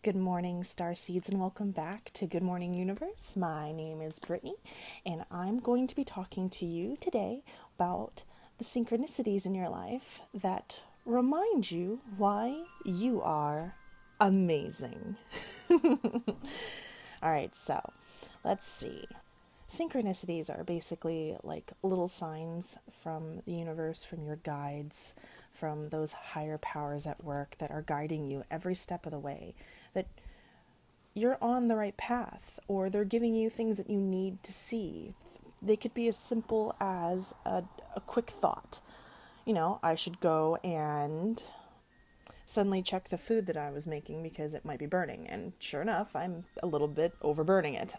Good morning, Starseeds, and welcome back to Good Morning Universe. My name is Brittany, and I'm going to be talking to you today about the synchronicities in your life that remind you why you are amazing. All right, so let's see. Synchronicities are basically like little signs from the universe, from your guides, from those higher powers at work that are guiding you every step of the way, that you're on the right path, or they're giving you things that you need to see. They could be as simple as a quick thought. I should go and suddenly check the food that I was making because it might be burning. And sure enough, I'm a little bit overburning it.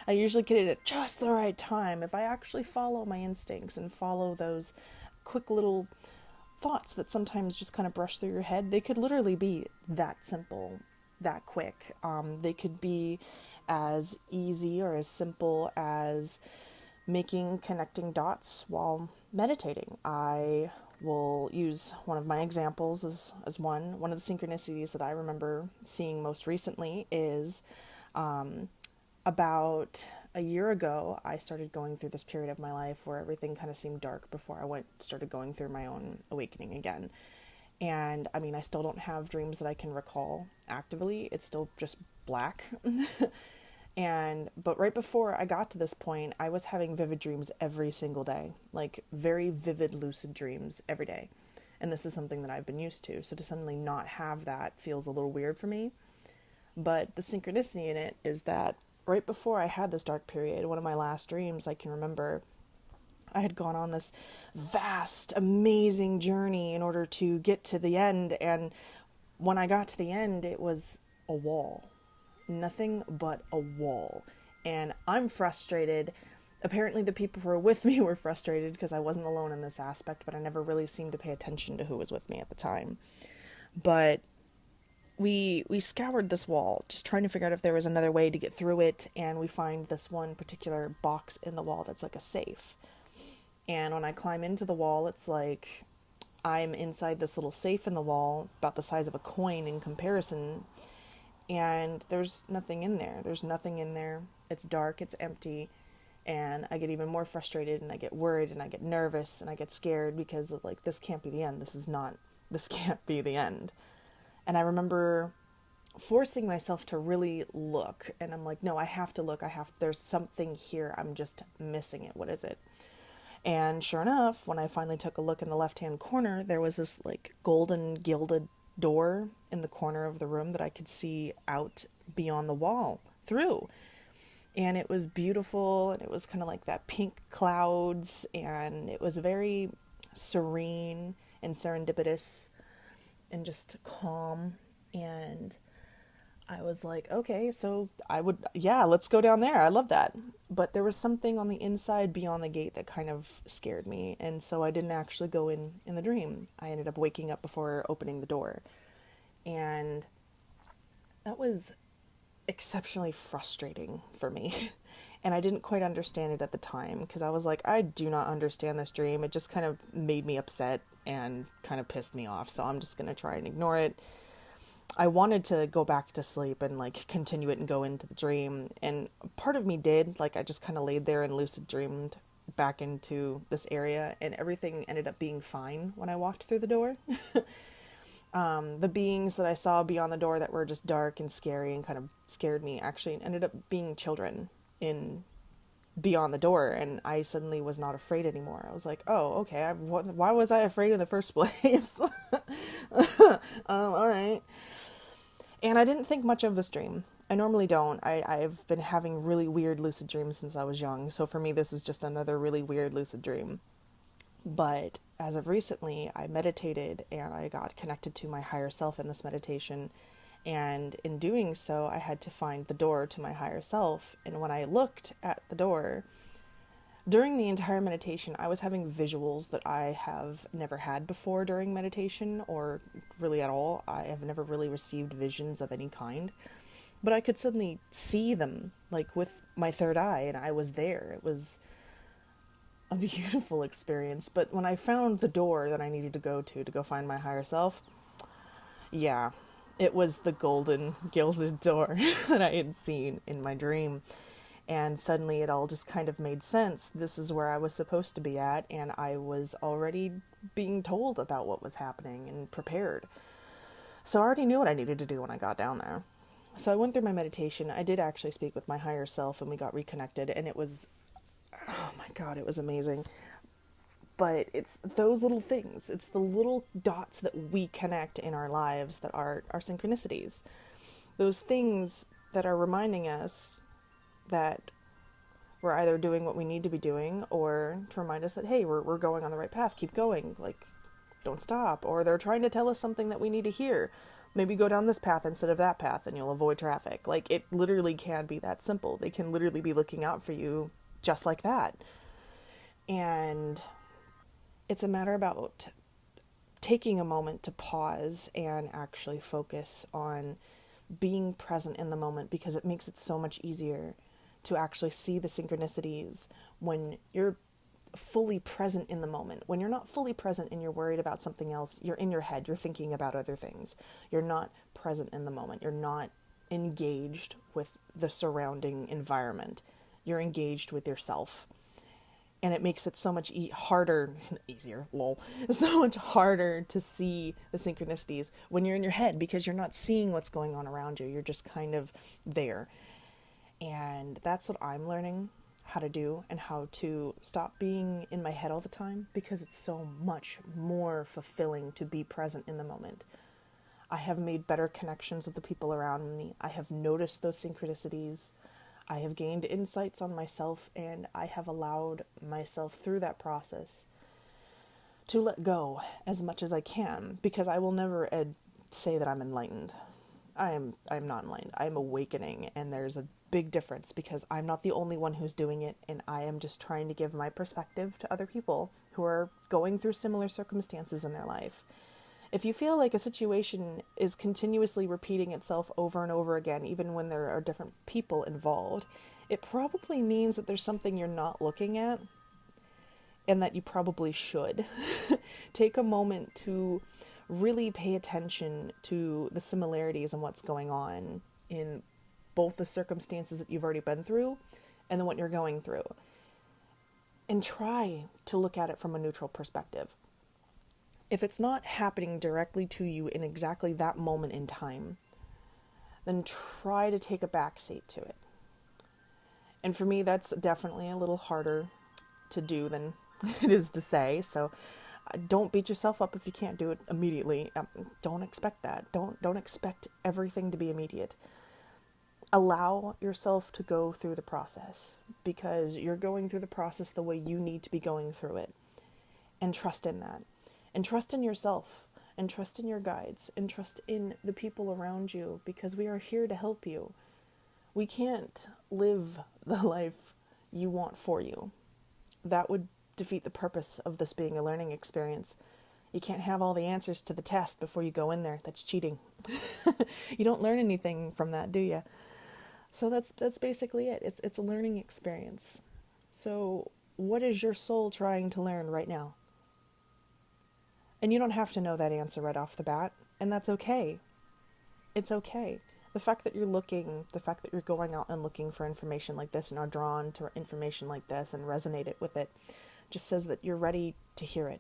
I usually get it at just the right time if I actually follow my instincts and follow those quick little thoughts that sometimes just kind of brush through your head. They could literally be that simple, that quick. They could be as easy or as simple as making connecting dots while meditating. I will use one of my examples as one of the synchronicities that I remember seeing most recently is about a year ago. I started going through this period of my life where everything kind of seemed dark before I started going through my own awakening again. And I mean, I still don't have dreams that I can recall actively. It's still just black. But right before I got to this point, I was having vivid dreams every single day, like very vivid, lucid dreams every day. And this is something that I've been used to. So to suddenly not have that feels a little weird for me. But the synchronicity in it is that right before I had this dark period, one of my last dreams I can remember, I had gone on this vast, amazing journey in order to get to the end. And when I got to the end, it was a wall. Nothing but a wall. And I'm frustrated. Apparently the people who were with me were frustrated because I wasn't alone in this aspect, but I never really seemed to pay attention to who was with me at the time. But we scoured this wall, just trying to figure out if there was another way to get through it, and we find this one particular box in the wall that's like a safe. And when I climb into the wall, it's like I'm inside this little safe in the wall, about the size of a coin in comparison, and there's nothing in there. There's nothing in there. It's dark, it's empty, and I get even more frustrated, and I get worried, and I get nervous, and I get scared because of like, this can't be the end. This can't be the end. And I remember forcing myself to really look, and I'm like, no, I have to look. There's something here. I'm just missing it. What is it? And sure enough, when I finally took a look in the left-hand corner, there was this like golden gilded door in the corner of the room that I could see out beyond the wall through. And it was beautiful, and it was kind of like that pink clouds, and it was very serene and serendipitous and just calm. And I was like, okay, so let's go down there. I love that. But there was something on the inside beyond the gate that kind of scared me. And so I didn't actually go in the dream. I ended up waking up before opening the door. And that was exceptionally frustrating for me. And I didn't quite understand it at the time because I was like, I do not understand this dream. It just kind of made me upset and kind of pissed me off. So I'm just going to try and ignore it. I wanted to go back to sleep and like continue it and go into the dream, and part of me did. Like, I just kind of laid there and lucid dreamed back into this area, and everything ended up being fine when I walked through the door. The beings that I saw beyond the door that were just dark and scary and kind of scared me actually ended up being children in beyond the door, and I suddenly was not afraid anymore. I was like, oh, okay, why was I afraid in the first place? All right. And I didn't think much of this dream. I normally don't. I've been having really weird lucid dreams since I was young, so for me this is just another really weird lucid dream. But as of recently, I meditated and I got connected to my higher self in this meditation, and in doing so, I had to find the door to my higher self. And when I looked at the door, during the entire meditation, I was having visuals that I have never had before during meditation, or really at all. I have never really received visions of any kind. But I could suddenly see them, like with my third eye, and I was there. It was a beautiful experience. But when I found the door that I needed to go find my higher self, yeah, It was the golden gilded door that I had seen in my dream. And suddenly it all just kind of made sense. This is where I was supposed to be at, and I was already being told about what was happening and prepared. So I already knew what I needed to do when I got down there. So I went through my meditation. I did actually speak with my higher self, and we got reconnected, and it was, oh my God, it was amazing. But it's those little things. It's the little dots that we connect in our lives that are our synchronicities. Those things that are reminding us that we're either doing what we need to be doing, or to remind us that, hey, we're going on the right path, keep going, like, don't stop. Or they're trying to tell us something that we need to hear. Maybe go down this path instead of that path and you'll avoid traffic. Like, it literally can be that simple. They can literally be looking out for you just like that. And it's a matter about taking a moment to pause and actually focus on being present in the moment, because it makes it so much easier to actually see the synchronicities when you're fully present in the moment. When you're not fully present and you're worried about something else, you're in your head, you're thinking about other things. You're not present in the moment. You're not engaged with the surrounding environment. You're engaged with yourself. And it makes it so much easier, lol, so much harder to see the synchronicities when you're in your head, because you're not seeing what's going on around you. You're just kind of there. And that's what I'm learning how to do, and how to stop being in my head all the time, because it's so much more fulfilling to be present in the moment. I have made better connections with the people around me. I have noticed those synchronicities. I have gained insights on myself, and I have allowed myself through that process to let go as much as I can, because I will never say that I'm enlightened. I'm not enlightened. I'm awakening, and there's a big difference, because I'm not the only one who's doing it, and I am just trying to give my perspective to other people who are going through similar circumstances in their life. If you feel like a situation is continuously repeating itself over and over again, even when there are different people involved, it probably means that there's something you're not looking at, and that you probably should. Take a moment to really pay attention to the similarities and what's going on in both the circumstances that you've already been through and then what you're going through. And try to look at it from a neutral perspective. If it's not happening directly to you in exactly that moment in time, then try to take a back seat to it. And for me, that's definitely a little harder to do than it is to say. So don't beat yourself up if you can't do it immediately. Don't expect that. Don't expect everything to be immediate. Allow yourself to go through the process, because you're going through the process the way you need to be going through it. And trust in that. And trust in yourself. And trust in your guides. And trust in the people around you, because we are here to help you. We can't live the life you want for you. That would defeat the purpose of this being a learning experience. You can't have all the answers to the test before you go in there. That's cheating. You don't learn anything from that, do you? So that's basically it. It's a learning experience. So what is your soul trying to learn right now? And you don't have to know that answer right off the bat, and that's okay. It's okay. The fact that you're looking, the fact that you're going out and looking for information like this and are drawn to information like this and resonate it with it, just says that you're ready to hear it.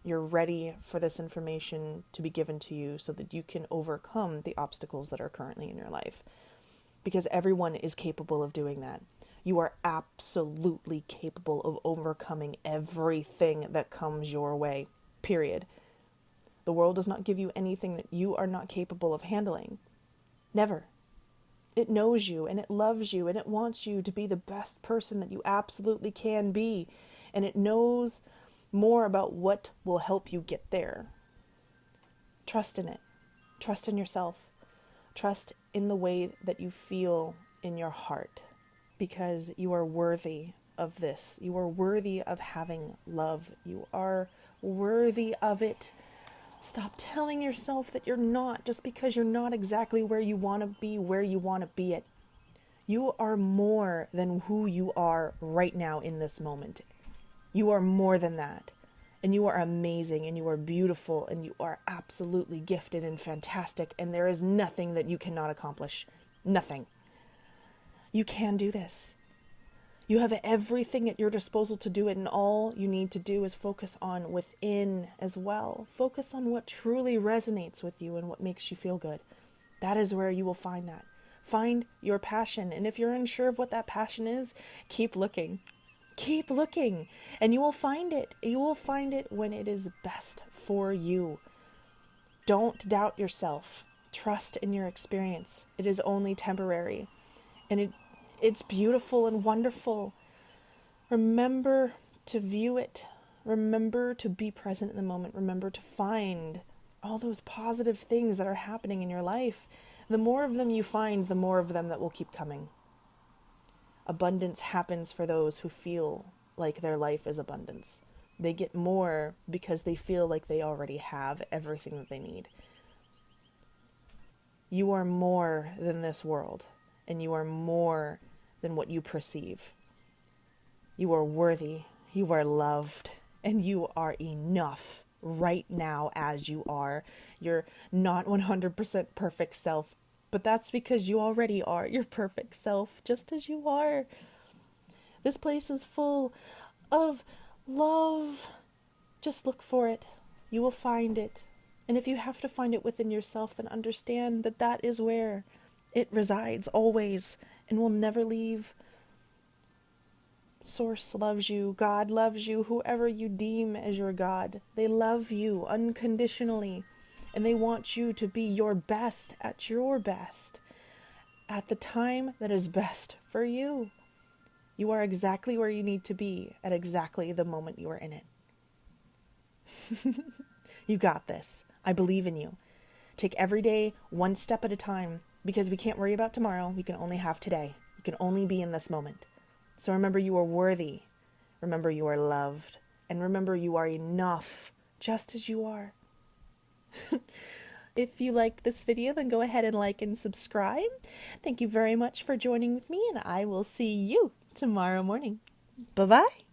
You're ready for this information to be given to you so that you can overcome the obstacles that are currently in your life. Because everyone is capable of doing that. You are absolutely capable of overcoming everything that comes your way, period. The world does not give you anything that you are not capable of handling. Never. It knows you, and it loves you, and it wants you to be the best person that you absolutely can be. And it knows more about what will help you get there. Trust in it. Trust in yourself. Trust in the way that you feel in your heart, because you are worthy of this. You are worthy of having love. You are worthy of it. Stop telling yourself that you're not, just because you're not exactly where you want to be it. You are more than who you are right now in this moment. You are more than that. And you are amazing, and you are beautiful, and you are absolutely gifted and fantastic, and there is nothing that you cannot accomplish. Nothing. You can do this. You have everything at your disposal to do it, and all you need to do is focus on within as well. Focus on what truly resonates with you and what makes you feel good. That is where you will find that. Find your passion, and if you're unsure of what that passion is, keep looking. Keep looking, and you will find it. You will find it when it is best for you. Don't doubt yourself. Trust in your experience. It is only temporary, and it's beautiful and wonderful. Remember to view it. Remember to be present in the moment. Remember to find all those positive things that are happening in your life. The more of them you find, the more of them that will keep coming. Abundance happens for those who feel like their life is abundance. They get more because they feel like they already have everything that they need. You are more than this world, and you are more than what you perceive. You are worthy, you are loved, and you are enough right now as you are. You're not 100% perfect self, but that's because you already are your perfect self, just as you are. This place is full of love. Just look for it. You will find it. And if you have to find it within yourself, then understand that that is where it resides always and will never leave. Source loves you. God loves you. Whoever you deem as your God, they love you unconditionally. And they want you to be your best at your best, at the time that is best for you. You are exactly where you need to be at exactly the moment you are in it. You got this. I believe in you. Take every day one step at a time, because we can't worry about tomorrow. We can only have today. You can only be in this moment. So remember, you are worthy. Remember, you are loved. And remember, you are enough, just as you are. If you liked this video, then go ahead and like and subscribe. Thank you very much for joining with me, and I will see you tomorrow morning. Bye-bye.